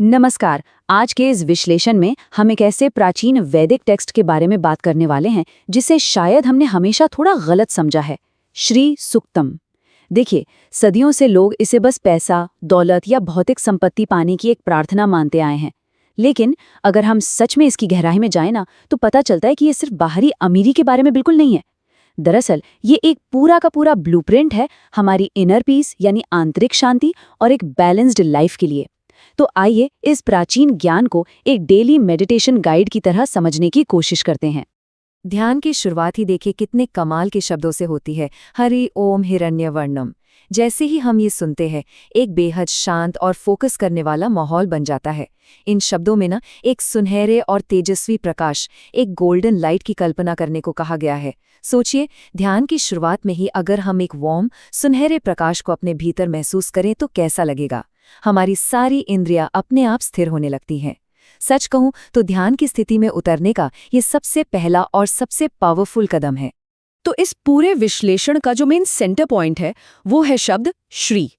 नमस्कार। आज के इस विश्लेषण में हम एक ऐसे प्राचीन वैदिक टेक्स्ट के बारे में बात करने वाले हैं जिसे शायद हमने हमेशा थोड़ा गलत समझा है, श्री सुक्तम। देखिए, सदियों से लोग इसे बस पैसा, दौलत या भौतिक संपत्ति पाने की एक प्रार्थना मानते आए हैं। लेकिन अगर हम सच में इसकी गहराई में जाएं ना, तो पता चलता है कि ये सिर्फ बाहरी अमीरी के बारे में बिल्कुल नहीं है। दरअसल ये एक पूरा का पूरा ब्लूप्रिंट है हमारी इनर पीस यानी आंतरिक शांति और एक बैलेंस्ड लाइफ के लिए। तो आइए इस प्राचीन ज्ञान को एक डेली मेडिटेशन गाइड की तरह समझने की कोशिश करते हैं। ध्यान की शुरुआत ही देखिए कितने कमाल के शब्दों से होती है, हरि ओम हिरण्यवर्णम। जैसे ही हम ये सुनते हैं, एक बेहद शांत और फोकस करने वाला माहौल बन जाता है। इन शब्दों में ना एक सुनहरे और तेजस्वी प्रकाश, एक गोल्डन लाइट की कल्पना करने को कहा गया है। सोचिए, ध्यान की शुरुआत में ही अगर हम एक वार्म, सुनहरे प्रकाश को अपने भीतर महसूस करें तो कैसा लगेगा। हमारी सारी इंद्रियां अपने आप स्थिर होने लगती हैं। सच कहूं तो ध्यान की स्थिति में उतरने का ये सबसे पहला और सबसे पावरफुल कदम है। तो इस पूरे विश्लेषण का जो मेन सेंटर पॉइंट है वो है शब्द श्री।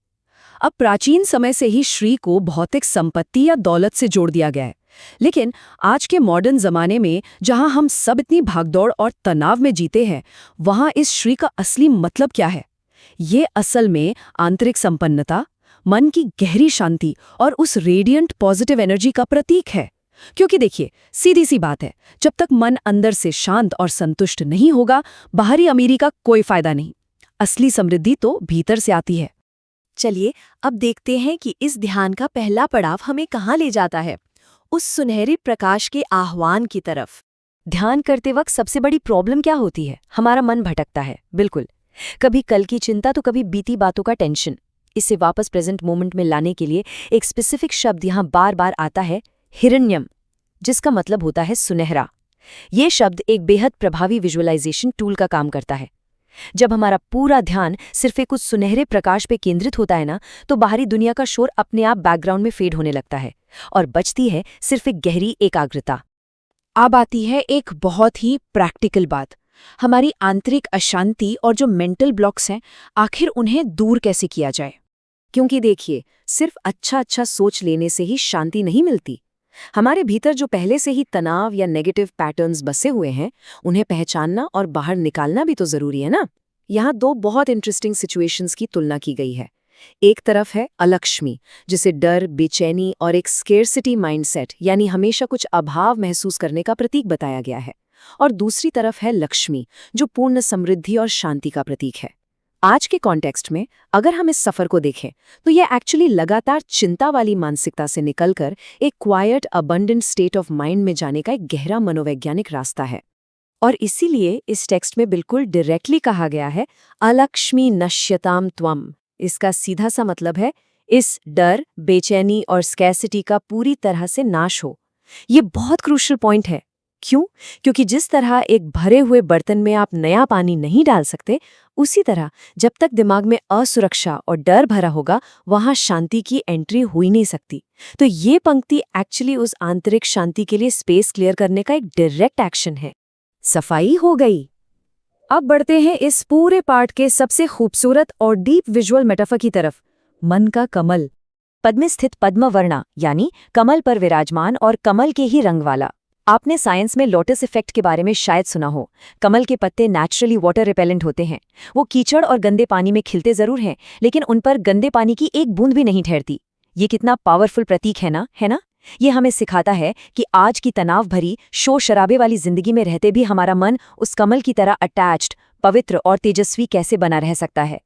अब प्राचीन समय से ही श्री को भौतिक संपत्ति या दौलत से जोड़ दिया गया है, लेकिन आज के मॉडर्न जमाने में जहां हम सब इतनी भागदौड़ और तनाव में जीते हैं, वहां इस श्री का असली मतलब क्या है? ये असल में आंतरिक संपन्नता, मन की गहरी शांति और उस रेडियंट पॉजिटिव एनर्जी का प्रतीक है। क्योंकि देखिए, सीधी सी बात है, जब तक मन अंदर से शांत और संतुष्ट नहीं होगा, बाहरी अमीरी का कोई फायदा नहीं। असली समृद्धि तो भीतर से आती है। चलिए अब देखते हैं कि इस ध्यान का पहला पड़ाव हमें कहाँ ले जाता है, उस सुनहरे प्रकाश के आह्वान की तरफ। ध्यान करते वक्त सबसे बड़ी प्रॉब्लम क्या होती है? हमारा मन भटकता है। बिल्कुल, कभी कल की चिंता तो कभी बीती बातों का टेंशन। इसे वापस प्रेजेंट मोमेंट में लाने के लिए एक स्पेसिफिक शब्द यहाँ बार बार आता है, हिरण्यम, जिसका मतलब होता है सुनहरा। ये शब्द एक बेहद प्रभावी विजुअलाइजेशन टूल का काम करता है। जब हमारा पूरा ध्यान सिर्फ एक उस सुनहरे प्रकाश पे केंद्रित होता है ना, तो बाहरी दुनिया का शोर अपने आप बैकग्राउंड में फेड होने लगता है और बचती है सिर्फ एक गहरी एकाग्रता। अब आती है एक बहुत ही प्रैक्टिकल बात, हमारी आंतरिक अशांति और जो मेंटल ब्लॉक्स हैं, आखिर उन्हें दूर कैसे किया जाए। क्योंकि देखिए, सिर्फ अच्छा सोच लेने से ही शांति नहीं मिलती। हमारे भीतर जो पहले से ही तनाव या नेगेटिव पैटर्न्स बसे हुए हैं, उन्हें पहचानना और बाहर निकालना भी तो जरूरी है ना। यहाँ दो बहुत इंटरेस्टिंग सिचुएशंस की तुलना की गई है। एक तरफ है अलक्ष्मी, जिसे डर, बेचैनी और एक स्केर्सिटी माइंडसेट यानी हमेशा कुछ अभाव महसूस करने का प्रतीक बताया गया है। और दूसरी तरफ है लक्ष्मी, जो पूर्ण समृद्धि और शांति का प्रतीक है। आज के कॉन्टेक्स्ट में अगर हम इस सफर को देखें, तो यह एक्चुअली लगातार चिंता वाली मानसिकता से निकलकर एक quite abundant state of mind में जाने का एक गहरा मनोवैज्ञानिक रास्ता है। और इसीलिए इस टेक्स्ट में बिल्कुल डायरेक्टली कहा गया है, अलक्ष्मी नश्यताम त्वम। इसका सीधा सा मतलब है, इस डर, बेचैनी और स्कैसिटी का पूरी तरह से नाश हो। ये बहुत क्रूशियल पॉइंट है। क्यों? क्योंकि जिस तरह एक भरे हुए बर्तन में आप नया पानी नहीं डाल सकते, उसी तरह जब तक दिमाग में असुरक्षा और डर भरा होगा, वहां शांति की एंट्री हो ही नहीं सकती। तो ये पंक्ति एक्चुअली उस आंतरिक शांति के लिए स्पेस क्लियर करने का एक डायरेक्ट एक्शन है। सफाई हो गई। अब बढ़ते हैं इस पूरे पार्ट के सबसे खूबसूरत और डीप विजुअल मेटाफर की तरफ, मन का कमल। पद्म स्थित पद्मवर्णा यानी कमल पर विराजमान और कमल के ही रंग वाला। आपने साइंस में लोटस इफेक्ट के बारे में शायद सुना हो। कमल के पत्ते नेचुरली वाटर रिपेलेंट होते हैं। वो कीचड़ और गंदे पानी में खिलते जरूर हैं, लेकिन उन पर गंदे पानी की एक बूंद भी नहीं ठहरती। ये कितना पावरफुल प्रतीक है ना? ये हमें सिखाता है कि आज की तनाव भरी, शोर शराबे वाली जिंदगी में रहते भी हमारा मन उस कमल की तरह अटैच्ड, पवित्र और तेजस्वी कैसे बना रह सकता है।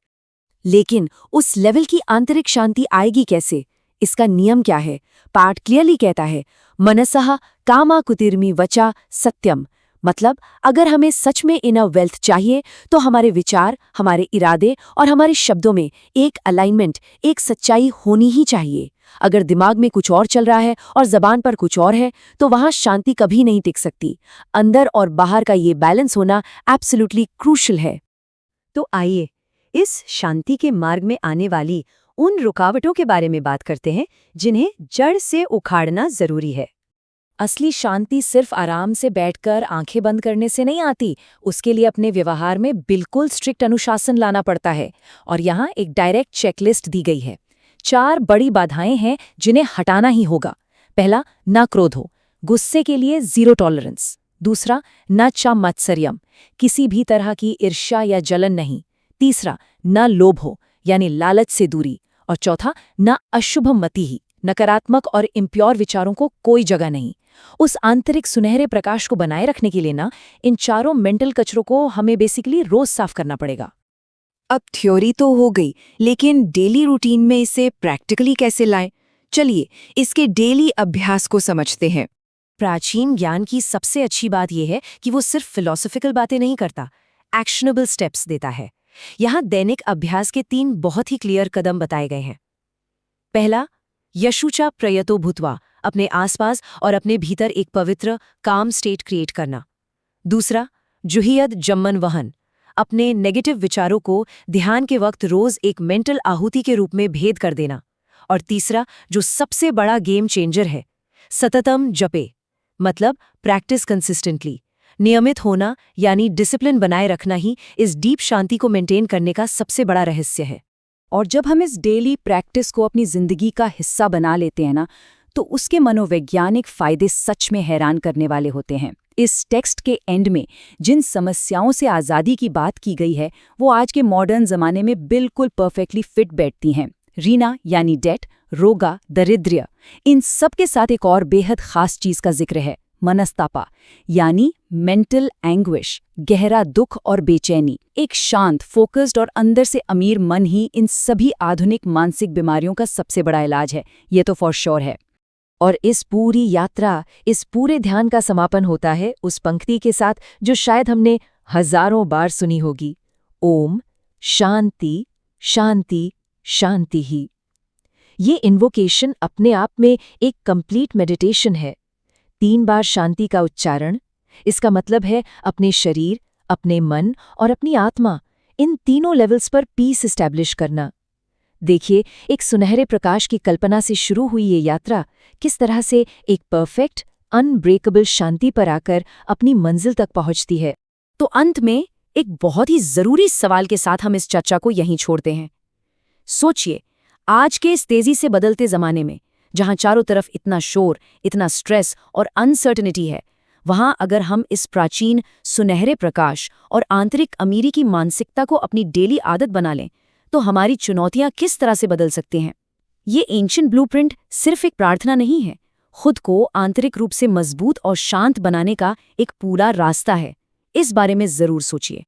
लेकिन उस लेवल की आंतरिक शांति आएगी कैसे? इसका नियम क्या है? पाठ क्लियरली कहता है, मनसः कामाकुतिर्मि वचा सत्यम। मतलब अगर हमें सच में इनर वेल्थ चाहिए, तो हमारे विचार, हमारे इरादे और हमारे शब्दों में एक अलाइनमेंट, एक सच्चाई होनी ही चाहिए। अगर दिमाग में कुछ और चल रहा है और जबान पर कुछ और है, तो वहां शांति कभी नहीं टिक सकती। अंदर और बाहर का ये बैलेंस होना एब्सोल्युटली क्रूशियल है। तो आइए इस शांति के मार्ग में आने वाली उन रुकावटों के बारे में बात करते हैं जिन्हें जड़ से उखाड़ना जरूरी है। असली शांति सिर्फ आराम से बैठकर आंखें बंद करने से नहीं आती। उसके लिए अपने व्यवहार में बिल्कुल स्ट्रिक्ट अनुशासन लाना पड़ता है। और यहाँ एक डायरेक्ट चेकलिस्ट दी गई है। 4 बड़ी बाधाएं हैं जिन्हें हटाना ही होगा। पहला, ना क्रोध हो, गुस्से के लिए 0 टॉलरेंस। दूसरा, न चा मत्सर्यम, किसी भी तरह की ईर्ष्या या जलन नहीं। तीसरा, न लोभ हो, यानी लालच से दूरी। और चौथा, न अशुभम मति ही, नकारात्मक और इम्प्योर विचारों को कोई जगह नहीं। उस आंतरिक सुनहरे प्रकाश को बनाए रखने के लिए ना, इन चारों मेंटल कचरों को हमें बेसिकली रोज साफ करना पड़ेगा। अब थ्योरी तो हो गई, लेकिन डेली रूटीन में इसे प्रैक्टिकली कैसे लाएं? चलिए इसके डेली अभ्यास को समझते हैं। प्राचीन ज्ञान की सबसे अच्छी बात यह है कि वो सिर्फ फिलॉसफिकल बातें नहीं करता, एक्शनेबल स्टेप्स देता है। यहाँ दैनिक अभ्यास के 3 बहुत ही क्लियर कदम बताए गए हैं। पहला, यशुचा प्रयतो भूत्वा, अपने आसपास और अपने भीतर एक पवित्र काम स्टेट क्रिएट करना। दूसरा, जुहियद जम्मन वहन, अपने नेगेटिव विचारों को ध्यान के वक्त रोज एक मेंटल आहुति के रूप में भेद कर देना। और तीसरा, जो सबसे बड़ा गेम चेंजर है, सततम जपे, मतलब प्रैक्टिस कंसिस्टेंटली। नियमित होना यानी डिसिप्लिन बनाए रखना ही इस डीप शांति को मेंटेन करने का सबसे बड़ा रहस्य है। और जब हम इस डेली प्रैक्टिस को अपनी जिंदगी का हिस्सा बना लेते हैं ना, तो उसके मनोवैज्ञानिक फायदे सच में हैरान करने वाले होते हैं। इस टेक्स्ट के एंड में जिन समस्याओं से आज़ादी की बात की गई है, वो आज के मॉडर्न जमाने में बिल्कुल परफेक्टली फिट बैठती हैं। रीना यानी डेट, रोगा, दरिद्र्य, इन सब के साथ एक और बेहद खास चीज का जिक्र है, मनस्तापा, यानी मेंटल एंग्विश, गहरा दुख और बेचैनी। एक शांत, फोकस्ड और अंदर से अमीर मन ही इन सभी आधुनिक मानसिक बीमारियों का सबसे बड़ा इलाज है, ये तो फॉर श्योर है। और इस पूरी यात्रा, इस पूरे ध्यान का समापन होता है उस पंक्ति के साथ जो शायद हमने हजारों बार सुनी होगी, ओम शांति शांति शांति ही। ये इन्वोकेशन अपने आप में एक कंप्लीट मेडिटेशन है। 3 बार शांति का उच्चारण, इसका मतलब है अपने शरीर, अपने मन और अपनी आत्मा, इन तीनों लेवल्स पर पीस एस्टैब्लिश करना। देखिए, एक सुनहरे प्रकाश की कल्पना से शुरू हुई ये यात्रा किस तरह से एक परफेक्ट, अनब्रेकेबल शांति पर आकर अपनी मंजिल तक पहुंचती है। तो अंत में एक बहुत ही जरूरी सवाल के साथ हम इस चर्चा को यहीं छोड़ते हैं। सोचिए, आज के इस तेजी से बदलते जमाने में, जहां चारों तरफ इतना शोर, इतना स्ट्रेस और अनसर्टेनिटी है, वहां अगर हम इस प्राचीन सुनहरे प्रकाश और आंतरिक अमीरी की मानसिकता को अपनी डेली आदत बना लें, तो हमारी चुनौतियां किस तरह से बदल सकती हैं। ये एंशिएंट ब्लूप्रिंट सिर्फ एक प्रार्थना नहीं है, खुद को आंतरिक रूप से मजबूत और शांत बनाने का एक पूरा रास्ता है। इस बारे में जरूर सोचिए।